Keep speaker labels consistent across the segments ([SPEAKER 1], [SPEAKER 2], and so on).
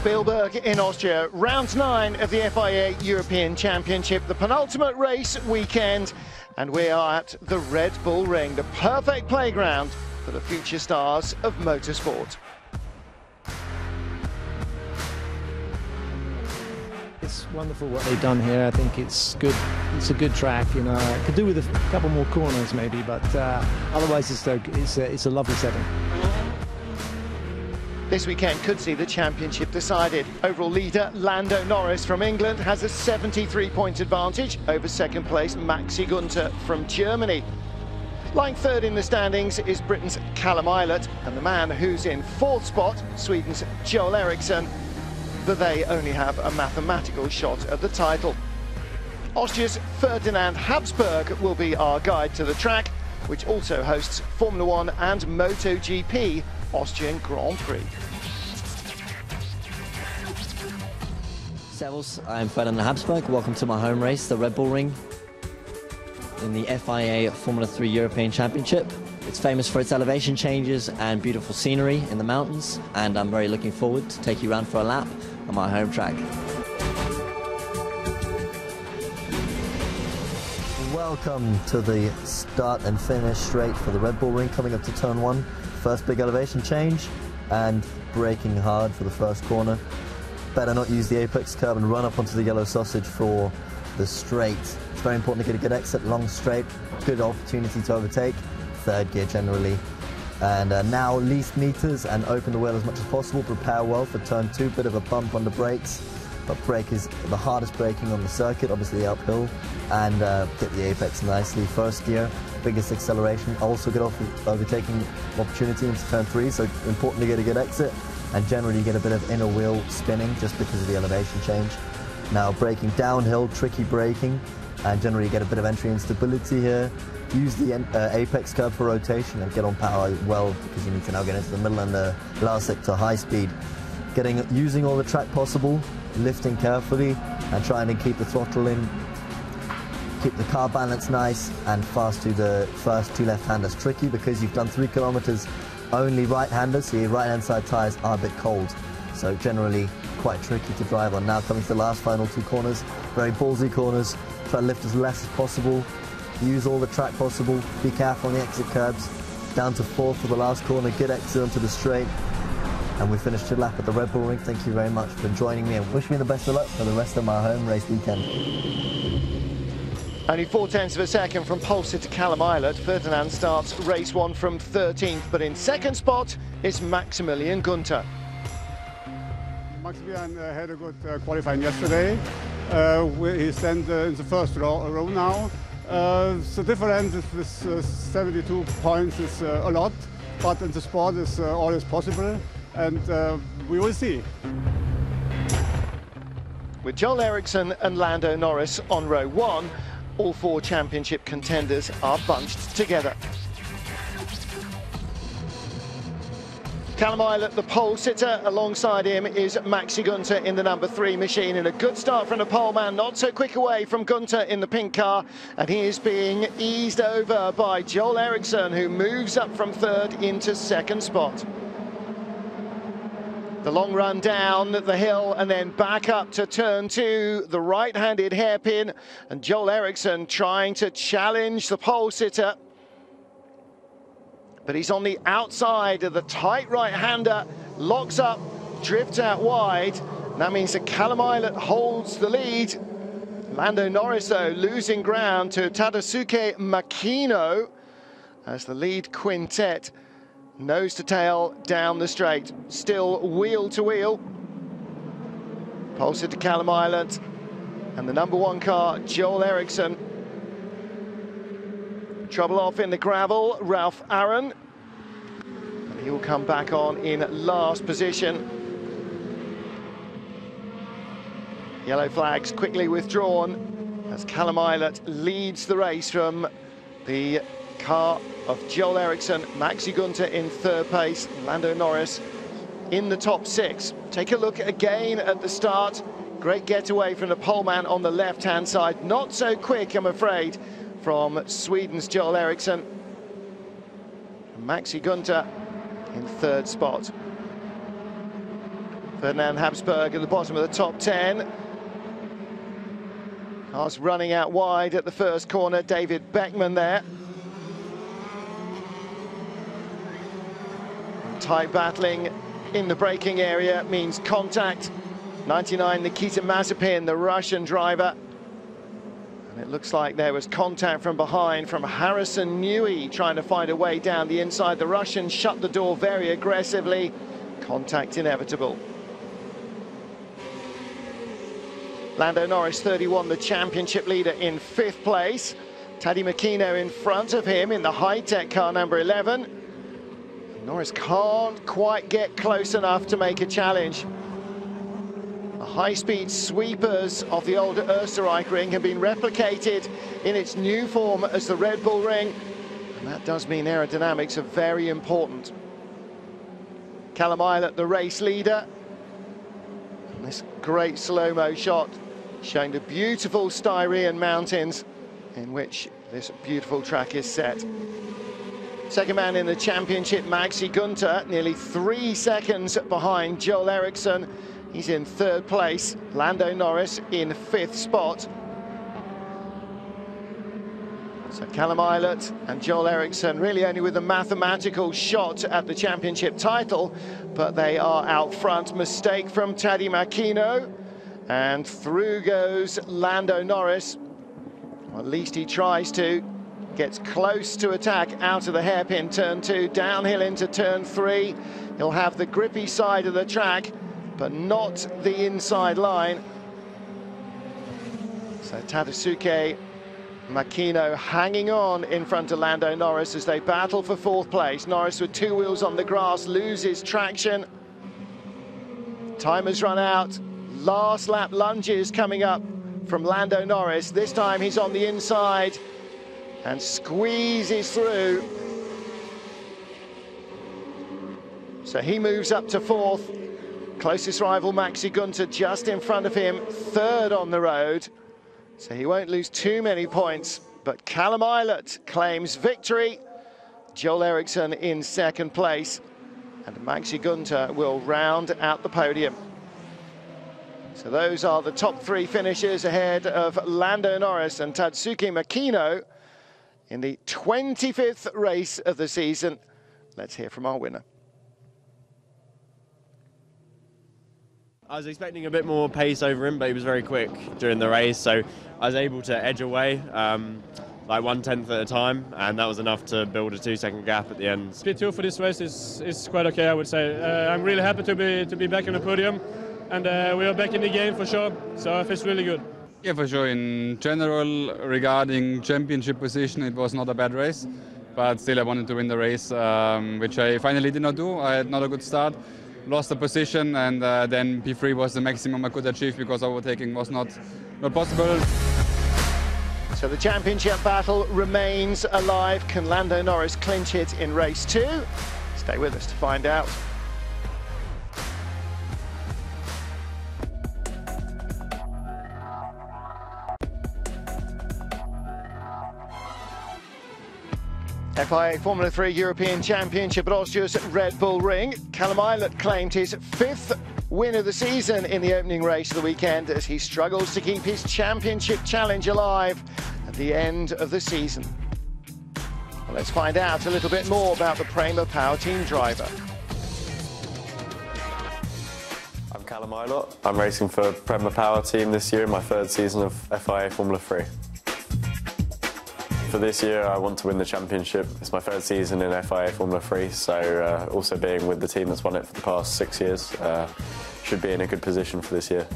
[SPEAKER 1] Spielberg in Austria, round 9 of the FIA European Championship, the penultimate race weekend, and we are at the Red Bull Ring, the perfect playground for the future stars of motorsport.
[SPEAKER 2] It's wonderful what they've done here. I think it's good. It's a good track, you know. Could do with a couple more corners maybe, but otherwise it's a lovely setting.
[SPEAKER 1] This weekend could see the championship decided. Overall leader Lando Norris from England has a 73-point advantage over second place Maxi Günther from Germany. Lying third in the standings is Britain's Callum Ilott, and the man who's in fourth spot, Sweden's Joel Eriksson, but they only have a mathematical shot at the title. Austria's Ferdinand Habsburg will be our guide to the track, which also hosts Formula 1 and MotoGP Austrian Grand Prix.
[SPEAKER 3] Servus, I'm Ferdinand Habsburg. Welcome to my home race, the Red Bull Ring, in the FIA Formula 3 European Championship. It's famous for its elevation changes and beautiful scenery in the mountains, and I'm very looking forward to take you around for a lap on my home track.
[SPEAKER 4] Welcome to the start and finish straight for the Red Bull Ring, coming up to turn 1. First big elevation change and braking hard for the first corner. Better not use the apex curb and run up onto the yellow sausage for the straight. It's very important to get a good exit, long straight, good opportunity to overtake. Third gear generally. And now least meters and open the wheel as much as possible. Prepare well for turn 2, bit of a bump on the brakes. But brake is the hardest braking on the circuit, obviously uphill, and get the apex nicely. First gear, biggest acceleration, also get off overtaking opportunity into turn 3, so important to get a good exit, and generally you get a bit of inner wheel spinning just because of the elevation change. Now braking downhill, tricky braking, and generally you get a bit of entry instability here. Use the apex curb for rotation and get on power well, because you need to now get into the middle and the last sector high speed. Using all the track possible, lifting carefully and trying to keep the throttle in, keep the car balance nice and fast to the first 2 left-handers. Tricky because you've done 3 kilometers only right-handers, so your right-hand side tyres are a bit cold, so generally quite tricky to drive on. Now coming to the last final 2 corners, very ballsy corners, try to lift as less as possible, use all the track possible, be careful on the exit curbs. Down to 4th for the last corner, good exit onto the straight. And we finished your lap at the Red Bull Ring. Thank you very much for joining me and wish me the best of luck for the rest of my home race weekend.
[SPEAKER 1] Only 0.4 of a second from pole sitter Callum Ilott. Ferdinand starts race 1 from 13th, but in second spot is Maximilian Günther.
[SPEAKER 5] Maximilian had a good qualifying yesterday. He stands in the first row now. The difference is with 72 points is a lot, but in the sport is always possible. And we will see.
[SPEAKER 1] With Joel Eriksson and Lando Norris on row 1, all 4 championship contenders are bunched together. Callum Ilott, the pole sitter, alongside him is Maxi Günther in the number 3 machine, and a good start from the pole man, not so quick away from Günther in the pink car, and he is being eased over by Joel Eriksson, who moves up from 3rd into 2nd spot. The long run down the hill and then back up to turn 2, the right-handed hairpin, and Joel Eriksson trying to challenge the pole sitter. But he's on the outside of the tight right-hander, locks up, drifts out wide. And that means that Callum Ilott holds the lead. Lando Norris, though, losing ground to Tadasuke Makino as the lead quintet nose to tail down the straight, still wheel to wheel. Pole sitter Callum Ilott and the number 1 car, Joel Eriksson. Trouble off in the gravel, Ralph Aaron. And he will come back on in last position. Yellow flags quickly withdrawn as Callum Ilott leads the race from the car of Joel Eriksson. Maxi Günther in 3rd place, Lando Norris in the top 6. Take a look again at the start. Great getaway from the poleman on the left-hand side. Not so quick, I'm afraid, from Sweden's Joel Eriksson. Maxi Günther in 3rd spot. Ferdinand Habsburg at the bottom of the top 10. Cars running out wide at the first corner. David Beckman there. Tight battling in the braking area means contact. 99 Nikita Mazepin, the Russian driver. And it looks like there was contact from behind from Harrison Newey trying to find a way down the inside. The Russian shut the door very aggressively. Contact inevitable. Lando Norris, 31, the championship leader, in 5th place. Tadej Makino in front of him in the high-tech car number 11. Norris can't quite get close enough to make a challenge. The high-speed sweepers of the old Österreich ring have been replicated in its new form as the Red Bull ring. And that does mean aerodynamics are very important. Callum Ilott, the race leader. And this great slow-mo shot showing the beautiful Styrian mountains in which this beautiful track is set. Second man in the championship, Maxi Gunter, nearly 3 seconds behind Joel Eriksson. He's in 3rd place. Lando Norris in 5th spot. So Callum Ilott and Joel Eriksson really only with a mathematical shot at the championship title, but they are out front. Mistake from Tadej Makino, and through goes Lando Norris. Well, at least he tries to. Gets close to attack out of the hairpin turn 2, downhill into turn 3. He'll have the grippy side of the track, but not the inside line. So Tadasuke Makino hanging on in front of Lando Norris as they battle for 4th place. Norris with 2 wheels on the grass loses traction. Time has run out. Last lap lunges coming up from Lando Norris. This time he's on the inside and squeezes through. So he moves up to 4th. Closest rival Maxi Gunter just in front of him, 3rd on the road. So he won't lose too many points, but Callum Ilott claims victory. Joel Eriksson in 2nd place, and Maxi Gunter will round out the podium. So those are the top 3 finishers ahead of Lando Norris and Tadasuke Makino in the 25th race of the season. Let's hear from our winner.
[SPEAKER 6] I was expecting a bit more pace over him, but he was very quick during the race, so I was able to edge away like 1/10 at a time, and that was enough to build a 2-second gap at the end.
[SPEAKER 7] Speed 2 for this race is quite okay, I would say. I'm really happy to be back on the podium, and we are back in the game for sure, so it feels really good.
[SPEAKER 8] Yeah, for sure. In general, regarding championship position, it was not a bad race, but still I wanted to win the race, which I finally did not do. I had not a good start. Lost the position, and then P3 was the maximum I could achieve because overtaking was not possible.
[SPEAKER 1] So the championship battle remains alive. Can Lando Norris clinch it in race 2? Stay with us to find out. FIA Formula 3 European Championship at Austria's Red Bull Ring. Callum Ilott claimed his 5th win of the season in the opening race of the weekend as he struggles to keep his championship challenge alive at the end of the season. Well, let's find out a little bit more about the Prema Power Team driver.
[SPEAKER 9] I'm Callum Ilott. I'm racing for Prema Power Team this year in my 3rd season of FIA Formula 3. For this year, I want to win the championship. It's my 3rd season in FIA Formula 3, so also being with the team that's won it for the past 6 years, should be in a good position for this year.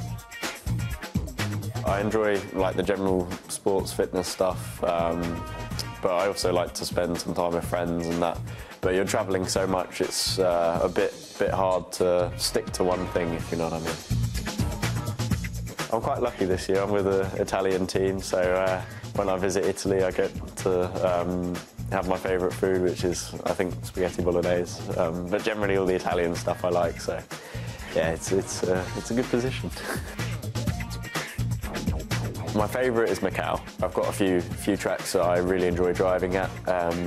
[SPEAKER 9] I enjoy like the general sports fitness stuff, but I also like to spend some time with friends and that. But you're travelling so much, it's a bit hard to stick to one thing, if you know what I mean. I'm quite lucky this year. I'm with an Italian team, so when I visit Italy, I get to have my favourite food, which is, I think, spaghetti bolognese. But generally, all the Italian stuff I like. So, yeah, it's a good position. My favourite is Macau. I've got a few tracks that I really enjoy driving at,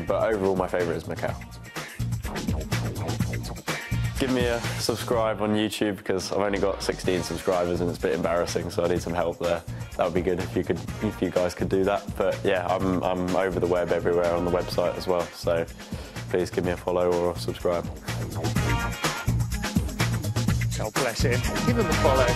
[SPEAKER 9] but overall, my favourite is Macau. give me a subscribe on YouTube, because I've only got 16 subscribers and it's a bit embarrassing, so I need some help there. That would be good if you guys could do that. But yeah, I'm over the web everywhere on the website as well, so please give me a follow or a subscribe.
[SPEAKER 1] God bless him. Give him a follow.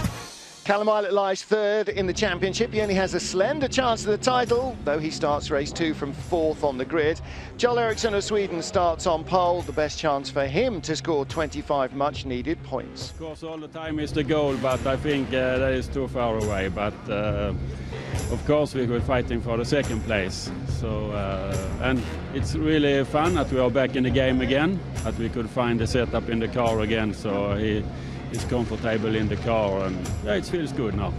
[SPEAKER 1] Callum Ilott lies third in the championship. He only has a slender chance of the title, though he starts race 2 from 4th on the grid. Joel Eriksson of Sweden starts on pole. The best chance for him to score 25 much-needed points.
[SPEAKER 10] Of course, all the time is the goal, but I think that is too far away. But of course, we were fighting for the 2nd place. So, and it's really fun that we are back in the game again, that we could find the setup in the car again. So he's comfortable in the car, and yeah, it feels good now.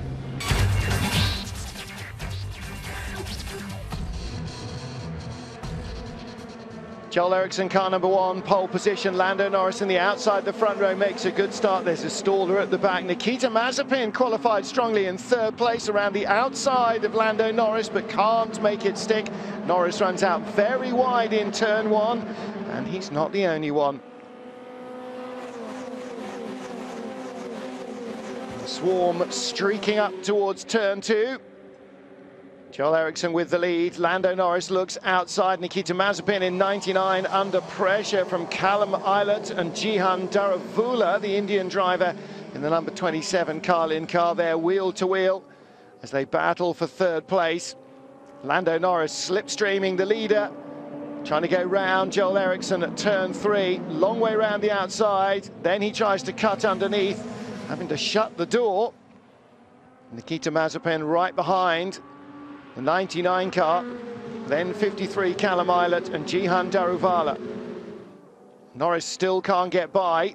[SPEAKER 1] Joel Eriksson, car number 1, pole position. Lando Norris in the outside. The front row makes a good start. There's a staller at the back. Nikita Mazepin qualified strongly in 3rd place around the outside of Lando Norris, but can't make it stick. Norris runs out very wide in turn 1, and he's not the only one. Swarm streaking up towards turn 2. Joel Eriksson with the lead. Lando Norris looks outside. Nikita Mazepin in 99 under pressure from Callum Ilott and Jihan Daravula, the Indian driver in the number 27 Carlin car there, wheel to wheel as they battle for 3rd place. Lando Norris slipstreaming the leader, trying to go round Joel Eriksson at turn 3. Long way round the outside. Then he tries to cut underneath, having to shut the door. Nikita Mazepin right behind the 99 car, then 53 Callum Ilott and Jihan Daruvala. Norris still can't get by.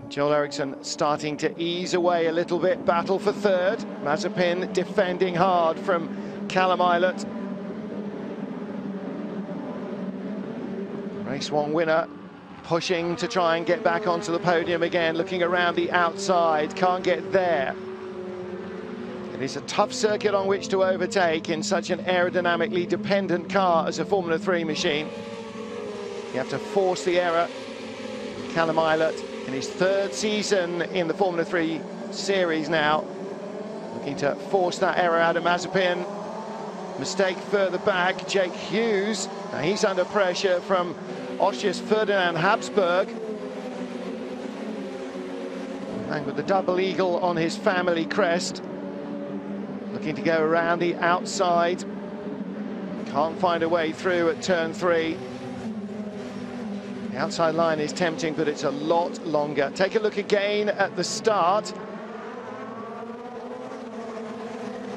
[SPEAKER 1] Joel Eriksson starting to ease away a little bit, battle for 3rd. Mazepin defending hard from Callum Ilott. Race 1 winner, pushing to try and get back onto the podium again, looking around the outside, can't get there. It is a tough circuit on which to overtake in such an aerodynamically dependent car as a Formula 3 machine. You have to force the error. Callum Ilott in his 3rd season in the Formula 3 series now, looking to force that error out of Mazepin. Mistake further back, Jake Hughes. Now he's under pressure from Austria's Ferdinand Habsburg. And with the double eagle on his family crest, looking to go around the outside. Can't find a way through at turn 3. The outside line is tempting, but it's a lot longer. Take a look again at the start.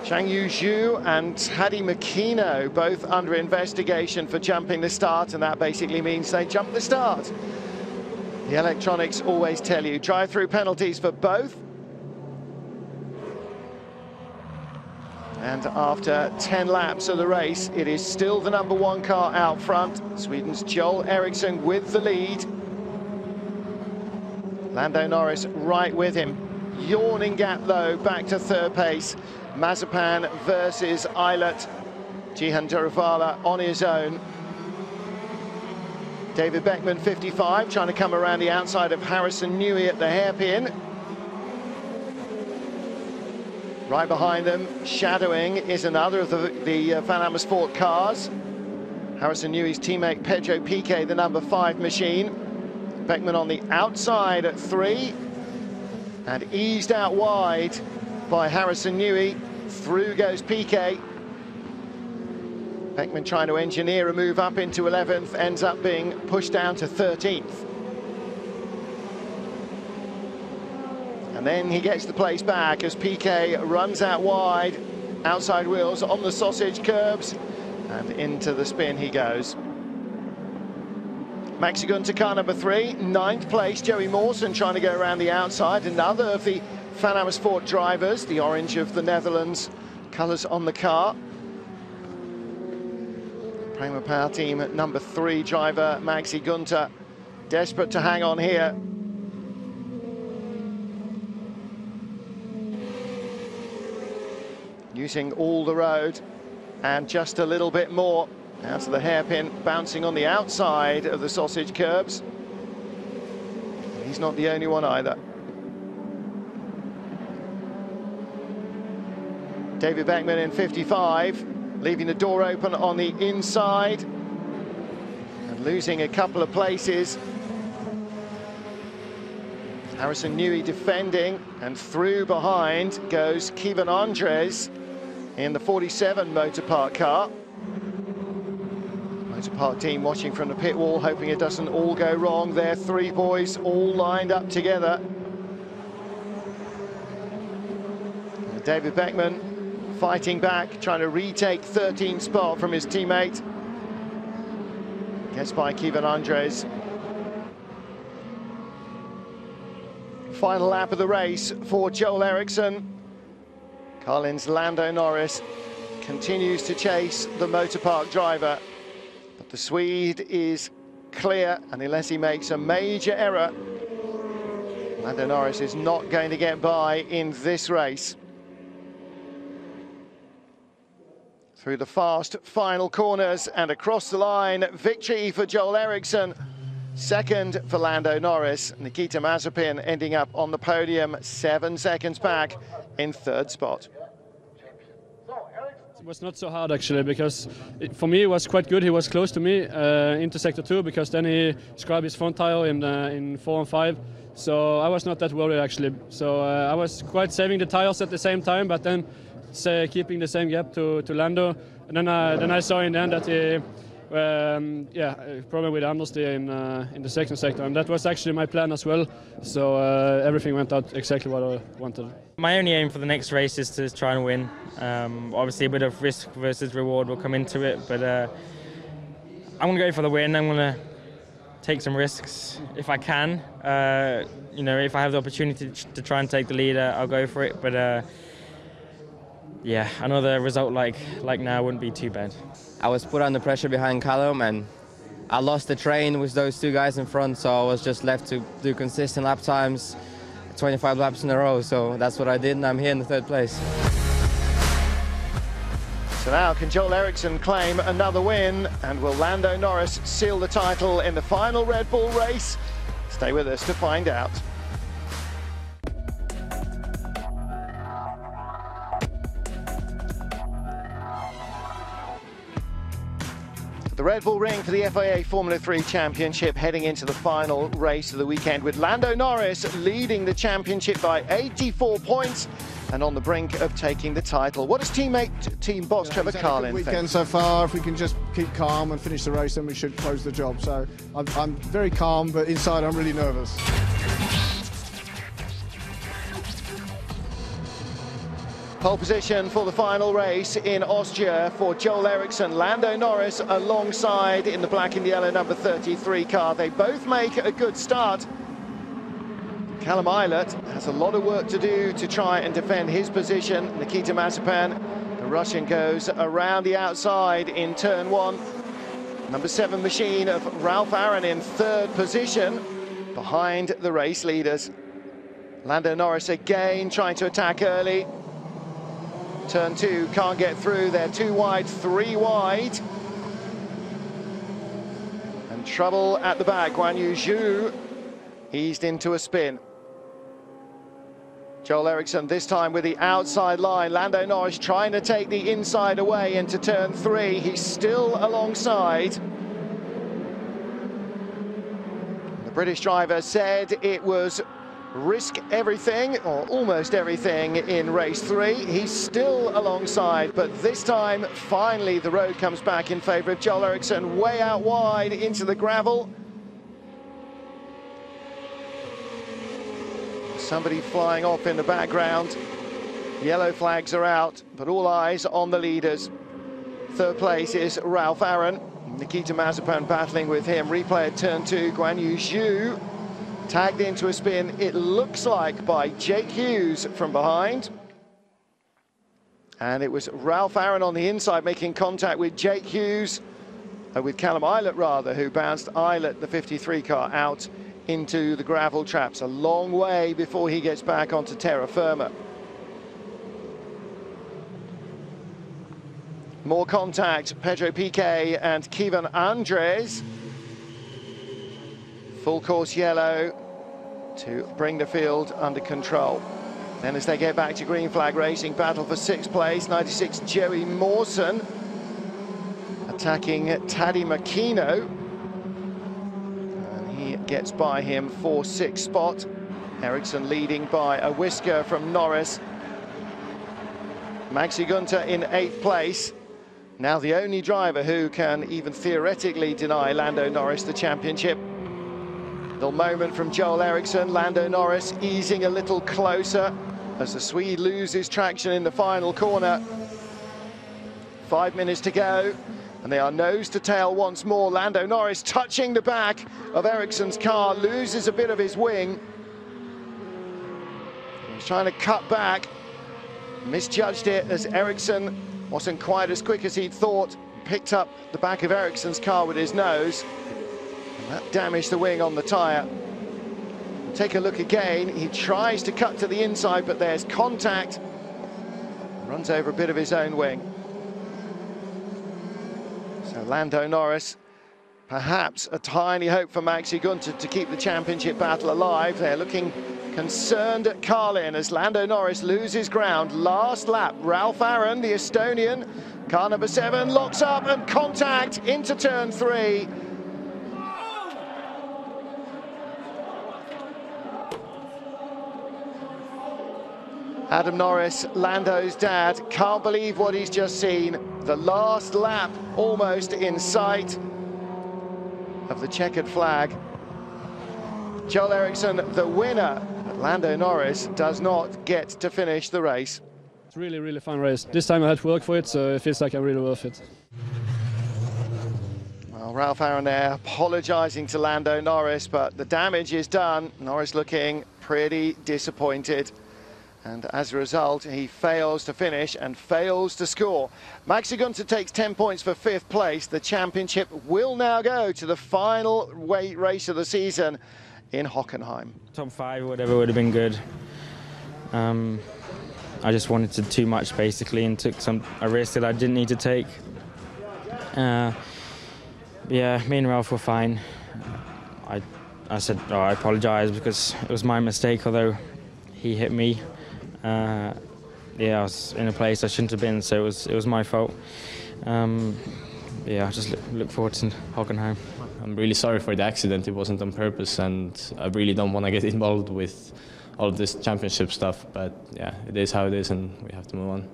[SPEAKER 1] Zhang Yuzhu and Hadi Makino both under investigation for jumping the start, and that basically means they jumped the start. The electronics always tell you. Drive-through penalties for both. And after 10 laps of the race, it is still the number 1 car out front. Sweden's Joel Eriksson with the lead. Lando Norris right with him. Yawning gap though, back to 3rd place. Mazepin versus Ilott. Jihan Daruvala on his own. David Beckman, 55, trying to come around the outside of Harrison Newey at the hairpin. Right behind them, shadowing, is another of the Van Amersfoort cars. Harrison Newey's teammate Pedro Piquet, the number 5 machine. Beckman on the outside at 3, and eased out wide by Harrison Newey. Through goes Piquet. Beckman trying to engineer a move up into 11th, ends up being pushed down to 13th. And then he gets the place back as Piquet runs out wide, outside wheels on the sausage curbs, and into the spin he goes. Maxi Gunter, car number 3, 9th place. Joey Mawson trying to go around the outside. Another of the Van Amersfoort drivers, the orange of the Netherlands colours on the car. Prema Power Team number 3 driver Maxi Gunter, desperate to hang on here. Using all the road and just a little bit more. Out to the hairpin, bouncing on the outside of the sausage curbs. he's not the only one either. David Beckman in 55, leaving the door open on the inside and losing a couple of places. Harrison Newey defending, and through behind goes Kevin Andres in the 47 Motor Park car. Motor Park team watching from the pit wall, hoping it doesn't all go wrong. There, three boys all lined up together. And David Beckman fighting back, trying to retake 13th spot from his teammate. Gets by Kevin Andres. Final lap of the race for Joel Eriksson. Carlin's Lando Norris continues to chase the Motor Park driver, but the Swede is clear, and unless he makes a major error, Lando Norris is not going to get by in this race. Through the fast final corners and across the line, victory for Joel Eriksson. Second for Lando Norris. Nikita Mazepin ending up on the podium, 7 seconds back in third spot.
[SPEAKER 7] It was not so hard actually, because for me it was quite good. He was close to me into sector 2, because then he scrubbed his front tire in 4 and 5. So I was not that worried actually. So I was quite saving the tires at the same time, but then keeping the same gap to Lando. And then I saw in the end that he problem with understeer in the second sector, and that was actually my plan as well. So everything went out exactly what I wanted.
[SPEAKER 11] My only aim for the next race is to try and win. Obviously a bit of risk versus reward will come into it, but I'm going to go for the win. I'm going to take some risks if I can. You know, if I have the opportunity to try and take the lead, I'll go for it. But yeah, another result like now wouldn't be too bad.
[SPEAKER 12] I was put under pressure behind Callum, and I lost the train with those two guys in front, so I was just left to do consistent lap times, 25 laps in a row. So that's what I did, and I'm here in the third place.
[SPEAKER 1] So now, can Joel Eriksson claim another win, and will Lando Norris seal the title in the final Red Bull race? Stay with us to find out. The Red Bull Ring for the FIA Formula 3 Championship, heading into the final race of the weekend, with Lando Norris leading the championship by 84 points and on the brink of taking the title. What does team boss Trevor Carlin think?
[SPEAKER 13] Weekend so far. If we can just keep calm and finish the race, then we should close the job. So I'm very calm, but inside I'm really nervous.
[SPEAKER 1] Pole position for the final race in Austria for Joel Eriksson. Lando Norris alongside in the black and yellow number 33 car. They both make a good start. Callum Eilert has a lot of work to do to try and defend his position. Nikita Mazepin, the Russian, goes around the outside in turn 1. Number 7 machine of Ralph Aaron in third position behind the race leaders. Lando Norris again trying to attack early. Turn 2, can't get through. They're 2 wide, 3 wide. And trouble at the back. Guan Yu Zhu eased into a spin. Joel Eriksson this time with the outside line. Lando Norris trying to take the inside away into turn 3. He's still alongside. The British driver said it was risk everything, or almost everything, in race 3. He's still alongside, but this time, finally, the road comes back in favour of Joel Eriksson, way out wide into the gravel. Somebody flying off in the background. Yellow flags are out, but all eyes on the leaders. Third place is Ralph Aaron. Nikita Mazepin battling with him. Replay at turn 2, Guan Yu Zhu tagged into a spin, it looks like, by Jake Hughes from behind. And it was Ralph Aaron on the inside making contact with Jake Hughes, with Callum Eilert rather, who bounced Eilert, the 53 car, out into the gravel traps. A long way before he gets back onto terra firma. More contact, Pedro Piquet and Kevin Andres. Full course yellow, to bring the field under control. Then as they get back to green flag racing, battle for 6th place, 96 Joey Mawson attacking Taddy Makino. And he gets by him for 6th spot. Ericsson leading by a whisker from Norris. Maxi Gunter in 8th place. Now the only driver who can even theoretically deny Lando Norris the championship. Little moment from Joel Eriksson. Lando Norris easing a little closer as the Swede loses traction in the final corner. 5 minutes to go, and they are nose to tail once more. Lando Norris touching the back of Eriksson's car, loses a bit of his wing. He's trying to cut back, misjudged it as Eriksson wasn't quite as quick as he'd thought, picked up the back of Eriksson's car with his nose, and that damaged the wing on the tyre. Take a look again, he tries to cut to the inside, but there's contact, runs over a bit of his own wing. So Lando Norris, perhaps a tiny hope for Maxi Gunter to keep the championship battle alive. They're looking concerned at Carlin as Lando Norris loses ground. Last lap, Ralph Aaron, the Estonian, car number 7, locks up and contact into turn 3. Adam Norris, Lando's dad, can't believe what he's just seen. The last lap almost in sight of the checkered flag. Joel Eriksson, the winner. But Lando Norris does not get to finish the race.
[SPEAKER 7] It's really, really fun race. This time I had to work for it, so it feels like I'm really worth it.
[SPEAKER 1] Well, Ralph Aaron there apologising to Lando Norris, but the damage is done. Norris looking pretty disappointed. And as a result, he fails to finish and fails to score. Maxi Gunter takes 10 points for 5th place. The championship will now go to the final race of the season in Hockenheim.
[SPEAKER 11] Top 5, whatever, would have been good. I just wanted too much, basically, and took a risk that I didn't need to take. Yeah, me and Ralph were fine. I said, oh, I apologise because it was my mistake, although he hit me. Yeah, I was in a place I shouldn't have been, so it was my fault. Yeah, I just look forward to Hockenheim.
[SPEAKER 14] I'm really sorry for the accident. It wasn't on purpose, and I really don't want to get involved with all of this championship stuff. But yeah, it is how it is, and we have to move on.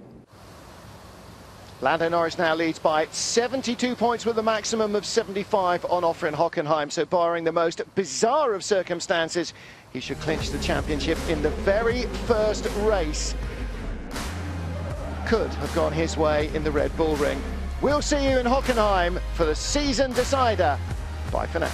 [SPEAKER 1] Lando Norris now leads by 72 points with a maximum of 75 on offer in Hockenheim. So barring the most bizarre of circumstances, he should clinch the championship in the very first race. Could have gone his way in the Red Bull Ring. We'll see you in Hockenheim for the season decider. Bye for now.